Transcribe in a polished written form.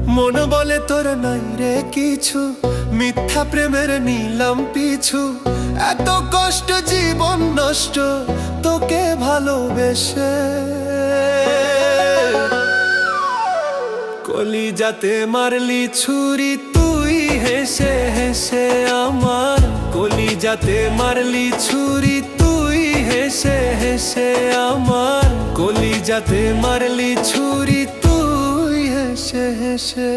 মন বলে তোর নাই রে কিছু, মিথ্যা প্রেমের নিলাম পিছু। এত কষ্ট জীবন নষ্ট তোকে ভালোবেসে। কলিজাতে মারলি ছুরি তুই হেসে হেসে আমার, কলিজাতে মারলি ছুরি তুই হেসে হেসে আমার, কলিজাতে মারলি ছুরি তুই হেসে হেসে।